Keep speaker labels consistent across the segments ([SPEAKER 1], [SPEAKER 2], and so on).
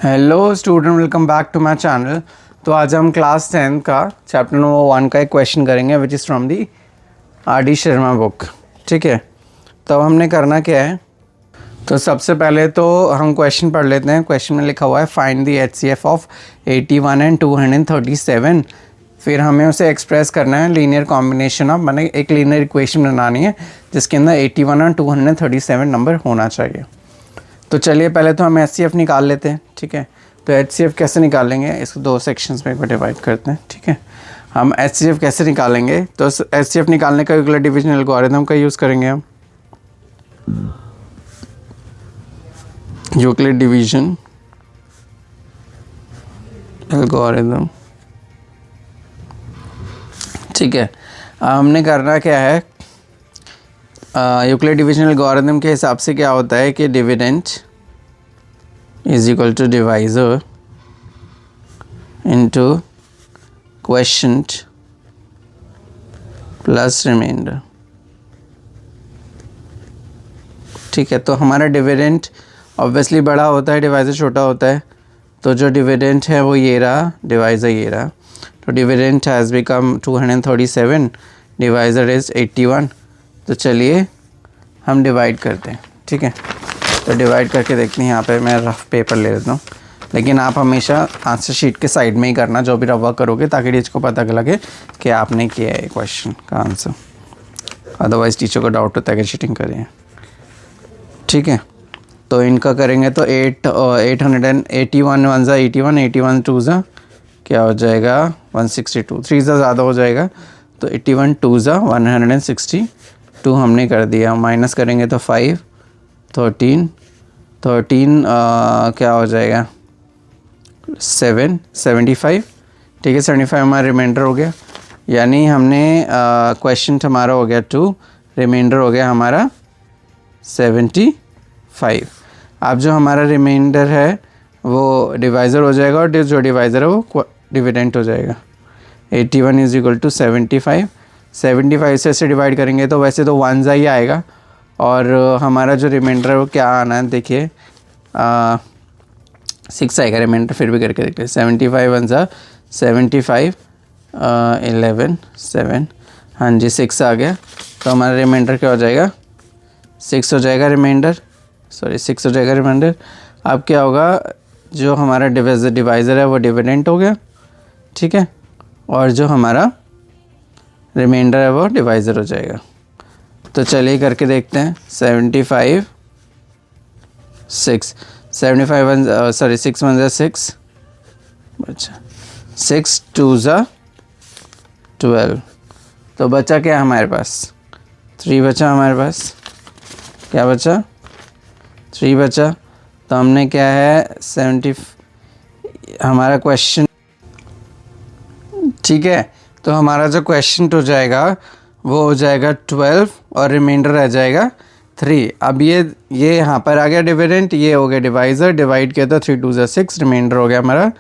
[SPEAKER 1] Hello student, welcome back to my channel. तो आज हम क्लास 10 का चैप्टर नंबर 1 का एक क्वेश्चन करेंगे which is from the RD. Sharma book. ठीक है, तो हमने करना क्या है, तो सबसे पहले तो हम क्वेश्चन पढ़ लेते हैं। क्वेश्चन में लिखा हुआ है find the HCF of 81 and 237। फिर हमें उसे एक्सप्रेस करना है लीनियर कॉम्बिनेशन ऑफ, मैंने एक लीनियर इक्वेशन बनानी है जिसके अंदर 81 और 237 नंबर होना चाहिए। तो चलिए पहले तो हम HCF निकाल लेते हैं। ठीक है, तो HCF कैसे निकालेंगे, इसको दो सेक्शंस में डिवाइड करते हैं। ठीक है, हम HCF कैसे निकालेंगे, तो HCF निकालने का यूक्लिड डिवीजन एल्गोरिथम का यूज़ करेंगे हम। Euclid division algorithm. ठीक है, हमने करना क्या है, यूक्लिड डिवीजन एल्गोरिथम के हिसाब से क्या होता है कि dividend is equal to divisor into quotient plus remainder. ठीक है, तो हमारा डिविडेंड ऑब्वियसली बड़ा होता है, डिवाइजर छोटा होता है। तो जो डिविडेंड है वो ये रहा, डिवाइजर ये रहा। तो dividend has become 237, divisor is 81। तो चलिए हम डिवाइड करते हैं। ठीक है, तो डिवाइड करके देखते हैं। यहाँ पे मैं रफ पेपर ले लेता हूँ, लेकिन आप हमेशा आंसर शीट के साइड में ही करना जो भी रफ वर्क करोगे, ताकि टीचर को पता लगे कि आपने किया है क्वेश्चन का आंसर। अदरवाइज़ टीचर को डाउट होता है कि चीटिंग करें। ठीक है, तो इनका करेंगे तो 881 वन ज़ा 81, 81 टू ज़ा क्या हो जाएगा 162, 3 ज़ा ज़्यादा हो जाएगा। तो 81 टू ज़ा 162 हमने कर दिया। माइनस करेंगे तो 5, 13 क्या हो जाएगा 7, 75। ठीक है, 75 हमारा रिमाइंडर हो गया, यानी हमने क्वेश्चन हमारा हो गया 2, रिमाइंडर हो गया हमारा 75। अब जो हमारा रिमाइंडर है वो डिवाइज़र हो जाएगा, और जो डिवाइज़र है वो डिविडेंड हो जाएगा। 81 इज इक्वल टू 75। 75 से ऐसे डिवाइड करेंगे तो वैसे तो 1 ज़ा ही आएगा, और हमारा जो रिमाइंडर है वो क्या आना है, देखिए 6 आएगा रिमाइंडर। फिर भी करके देखते हैं। 75 वन ज़ा 75, 11, 7, हाँ जी 6 आ गया। तो हमारा रिमाइंडर क्या हो जाएगा 6 हो जाएगा रिमाइंडर, 6 हो जाएगा रिमाइंडर। अब क्या होगा, जो हमारा डिवाइज़र है वो डिविडेंड हो गया। ठीक है, और जो हमारा रिमाइंडर है वो डिवाइज़र हो जाएगा। तो चलिए करके देखते हैं। 75, 6, 75 वन 6 वन ज़ा 6, अच्छा 6 टू ज़ा 12। तो बचा क्या हमारे पास 3 बचा हमारे पास। क्या बचा 3 बचा। तो हमने क्या है 70 हमारा क्वेश्चन। ठीक है, तो हमारा जो क्वेश्चन हो जाएगा वो हो जाएगा 12 और रिमाइंडर रह जाएगा 3। अब ये यहाँ पर आ गया डिविडेंड, ये हो गया डिवाइज़र, डिवाइड किया तो 3 टू ज़ा 6, रिमाइंडर हो गया हमारा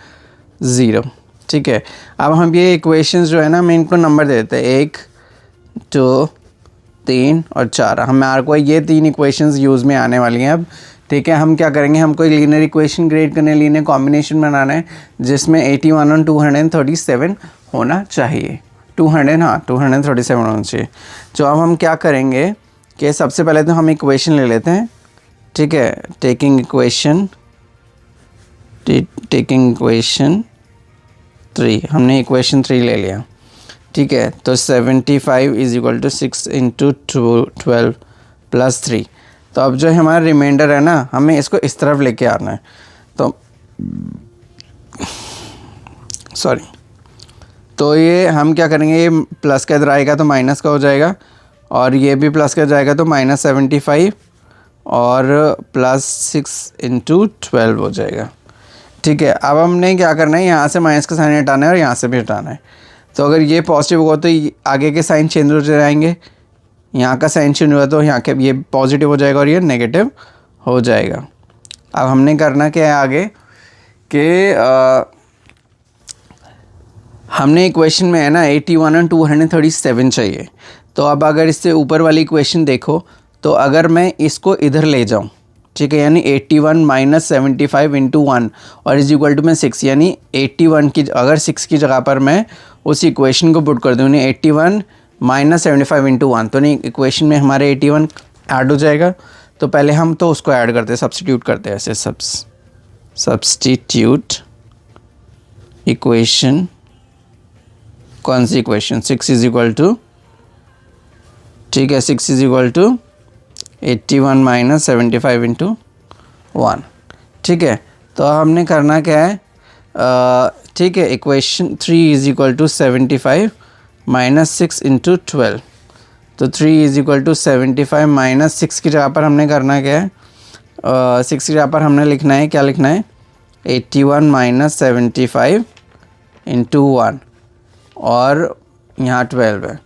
[SPEAKER 1] 0। ठीक है, अब हम ये इक्वेशंस जो है ना, हम इनको नंबर दे देते हैं 1, 2, 3 और 4। हमारे को ये 3 इक्वेशंस यूज़ में आने वाली हैं अब। ठीक है, हम क्या करेंगे, हम कोई लीनियर इक्वेशन क्रिएट करने, लीनियर कॉम्बिनेशन बनाना है जिसमें 81 और 237 होना चाहिए। 237 होना चाहिए। तो अब हम क्या करेंगे कि सबसे पहले तो हम इक्वेशन ले लेते हैं। ठीक है, टेकिंग इक्वेशन 3, हमने इक्वेशन 3 ले लिया। ठीक है, तो 75 is equal to 6 into 12 plus 3। तो अब जो हमारा रिमाइंडर है ना, हमें इसको इस तरफ लेके आना है। तो ये हम क्या करेंगे, ये प्लस का इधर आएगा तो माइनस का हो जाएगा, और ये भी प्लस का जाएगा तो माइनस 75 और प्लस 6 इंटू 12 हो जाएगा। ठीक है, अब हमने क्या करना है, यहाँ से माइनस का साइन हटाना है और यहाँ से भी हटाना है। तो अगर ये पॉजिटिव होगा तो आगे के साइन चेंज हो जाएंगे, यहाँ का साइन चेंज हुआ तो यहाँ के ये पॉजिटिव हो जाएगा और ये नेगेटिव हो जाएगा। अब हमने करना क्या है आगे कि हमने इक्वेशन में है ना 81 और 237 चाहिए। तो अब अगर इससे ऊपर वाली इक्वेशन देखो, तो अगर मैं इसको इधर ले जाऊँ, ठीक है, यानी 81 माइनस 75 इंटू 1 और इज इक्वल टू में 6, यानी 81 की अगर 6 की जगह पर मैं उस इक्वेशन को पुट कर दूँ, यानी 81 माइनस 75 इंटू 1, तो नहीं इक्वेशन में हमारे 81 ऐड हो जाएगा। तो पहले हम तो उसको ऐड करते हैं, सब्स्टिट्यूट करते हैं ऐसे, सब्स्टिट्यूट इक्वेशन, कौन सी इक्वेशन, 6 इज इक्वल टू, ठीक है, 6 is equal to 81 minus 75 into 1, ठीक है। तो हमने करना क्या है, ठीक है, equation 3 is equal to 75 minus 6 into 12, तो 3 इज इक्वल टू 75 माइनस 6 की जगह पर हमने करना क्या है, 6 की जगह पर हमने लिखना है, क्या लिखना है, 81 माइनस 75 इंटू 1 और यहाँ 12 है,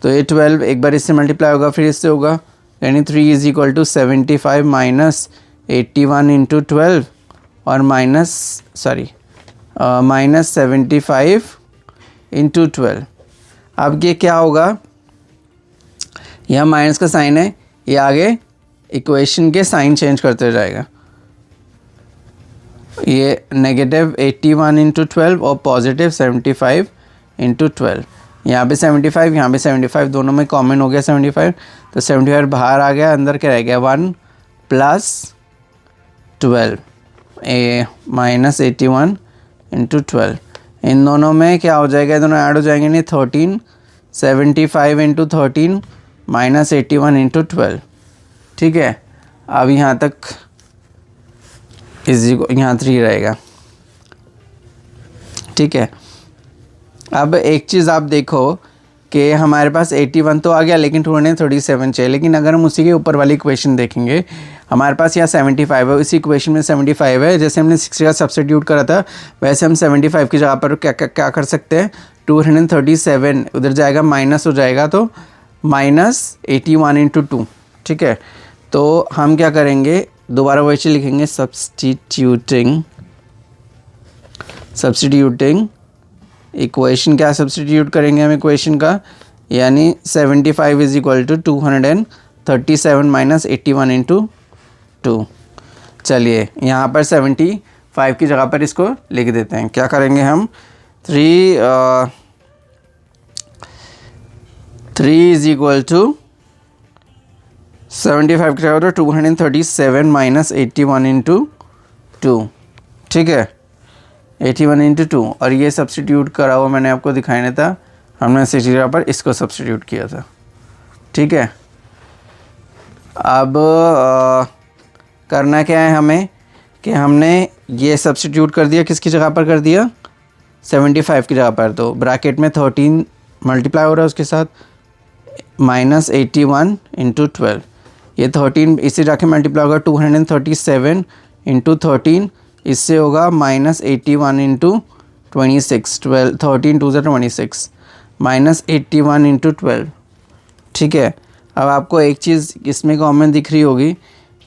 [SPEAKER 1] तो ये 12 एक बार इससे मल्टीप्लाई होगा फिर इससे होगा, यानी 3 is equal to 75 minus 81 into 12 और माइनस 75 इंटू 12। अब ये क्या होगा, यह माइनस का साइन है, ये आगे इक्वेशन के साइन चेंज करते जाएगा, ये नेगेटिव 81 इंटू 12 और पॉजिटिव 75 इंटू 12, यहाँ पे 75 यहाँ पे 75 दोनों में कॉमन हो गया 75, तो 75 बाहर आ गया, अंदर क्या रह गया 1 प्लस 12 माइनस 81 इंटू 12, इन दोनों में क्या हो जाएगा, दोनों ऐड हो जाएंगे, नहीं 13, 75 इंटू 13 माइनस 81 इंटू 12, ठीक है। अब यहाँ तक यहाँ 3 रहेगा, ठीक है। अब एक चीज़ आप देखो कि हमारे पास 81 तो आ गया लेकिन 237 चाहिए, लेकिन अगर हम उसी के ऊपर वाली इक्वेशन देखेंगे, हमारे पास यहाँ 75 है, इसी इक्वेशन में 75 है, जैसे हमने 60 का सब्स्टिट्यूट करा था वैसे हम 75 की जगह पर क्या कर सकते हैं, 237 उधर जाएगा माइनस हो जाएगा, तो माइनस 81 इंटू 2, ठीक है। तो हम क्या करेंगे, दोबारा वही चीज़ लिखेंगे, सब्स्टिट्यूटिंग इक्वेशन, क्या सब्स्टिट्यूट करेंगे हम इक्वेशन का, यानी 75 is equal to 237 minus 81 into 2। चलिए यहाँ पर 75 की जगह पर इसको लिख देते हैं, क्या करेंगे हम, 3 इज इक्वल टू 75 की जगह पर 237 माइनस 81 इंटू 2, ठीक है, 81 इंटू 2, और ये सब्स्टिट्यूट करा हुआ मैंने आपको दिखाया था, हमने इसी जगह पर इसको सब्स्टिट्यूट किया था, ठीक है। अब करना क्या है हमें, कि हमने ये सब्स्टिट्यूट कर दिया, किसकी जगह पर कर दिया, 75 की जगह पर, तो ब्रैकेट में 13 मल्टीप्लाई हो रहा है उसके साथ, माइनस 81 इंटू 12, ये 13 इससे जाके मल्टीप्लाई होगा 237 इंटू 13, इससे होगा माइनस 81 इंटू 26, 12 13 2 26 माइनस 81 इंटू 12, ठीक है। अब आपको एक चीज़ इसमें कॉमन दिख रही होगी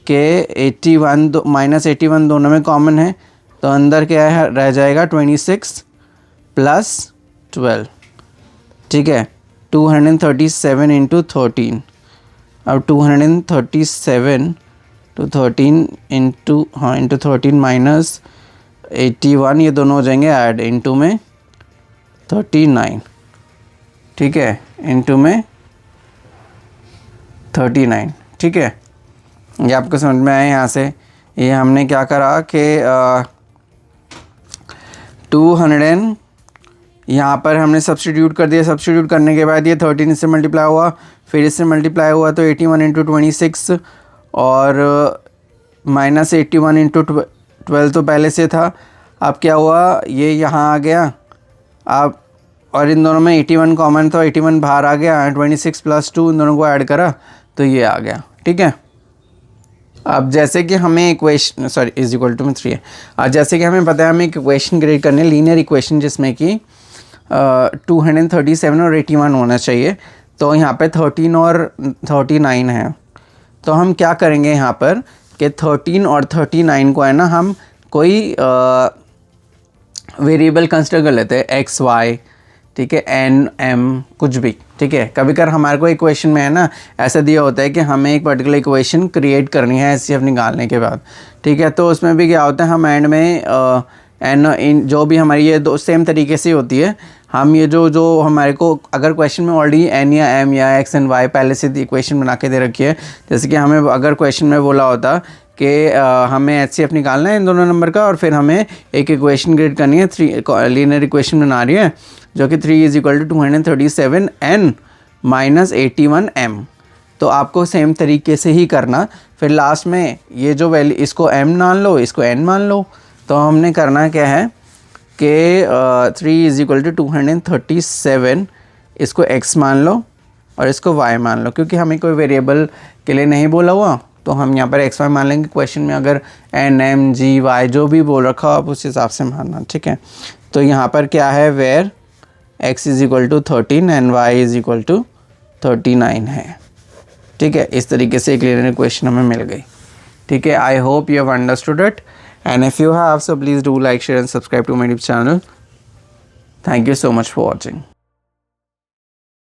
[SPEAKER 1] कि 81 माइनस 81 दोनों में कॉमन है, तो अंदर क्या है रह जाएगा 26 प्लस 12, ठीक है, 237 इंटू 13, अब 237 तो 13 इंटू 13 माइनस 81, ये दोनों हो जाएंगे ऐड, इंटू में 39, ठीक है, इंटू में 39, ठीक है। ये आपको समझ में आया यहाँ से, ये हमने क्या करा कि 200 यहाँ पर हमने सब्स्टिट्यूट कर दिया, सब्स्टिट्यूट करने के बाद ये 13 इससे मल्टीप्लाई हुआ, फिर इससे मल्टीप्लाई हुआ तो 81 इंटू 26 और माइनस 81 इंटू 12 तो पहले से था, अब क्या हुआ, ये यहाँ आ गया, अब और इन दोनों में 81 कॉमन था, 81 बाहर आ गया, 26 प्लस 2 इन दोनों को ऐड करा तो ये आ गया, ठीक है। अब जैसे कि हमें इक्वेशन इज इक्वल टू में 3 है, और जैसे कि हमें पता है हमें एक इक्वेशन क्रिएट करनी है, लीनियर इक्वेशन, जिसमें कि 237 और 81 होना चाहिए, तो यहाँ पे 13 और 39 है, तो हम क्या करेंगे यहाँ पर कि 13 और 39 को है ना, हम कोई वेरिएबल कंसिडर कर लेते हैं, एक्स वाई, ठीक है, एन एम कुछ भी, ठीक है। कभी कभार हमारे को इक्वेशन में है ना ऐसा दिया होता है कि हमें एक पर्टिकुलर इक्वेशन क्रिएट करनी है एचसीएफ निकालने के बाद, ठीक है। तो उसमें भी क्या होता है, हम एंड में एन इन जो भी हमारी ये दो सेम तरीके से होती है, हम ये जो हमारे को अगर क्वेश्चन में ऑलरेडी एन या एम या एक्स एंड वाई पहले से इक्वेशन बना के दे रखी है, जैसे कि हमें अगर क्वेश्चन में बोला होता कि हमें एचसीएफ निकालना है इन दोनों नंबर का और फिर हमें एक इक्वेशन क्रिएट करनी है, 3 लीनियर इक्वेशन बना रही है जो कि 3 = 237 n - 81 m। तो आपको सेम तरीके से ही करना, फिर लास्ट में ये जो वैल्यू इसको m मान लो, इसको n मान लो। तो हमने करना क्या है कि 3 = 237 इसको x मान लो और इसको y मान लो, क्योंकि हमें कोई वेरिएबल के लिए नहीं बोला हुआ तो हम यहाँ पर x y मान लेंगे। क्वेश्चन में अगर n m g y जो भी बोल रखा हो आप उस हिसाब से मानना, ठीक है। तो यहाँ पर क्या है, वेयर x = 13 एंड y = 39 है, ठीक है। इस तरीके से एक लीनियर इक्वेशन हमें मिल गई, ठीक है। I hope you have understood it and if you have so please do like share and subscribe to my YouTube channel. Thank you so much for watching.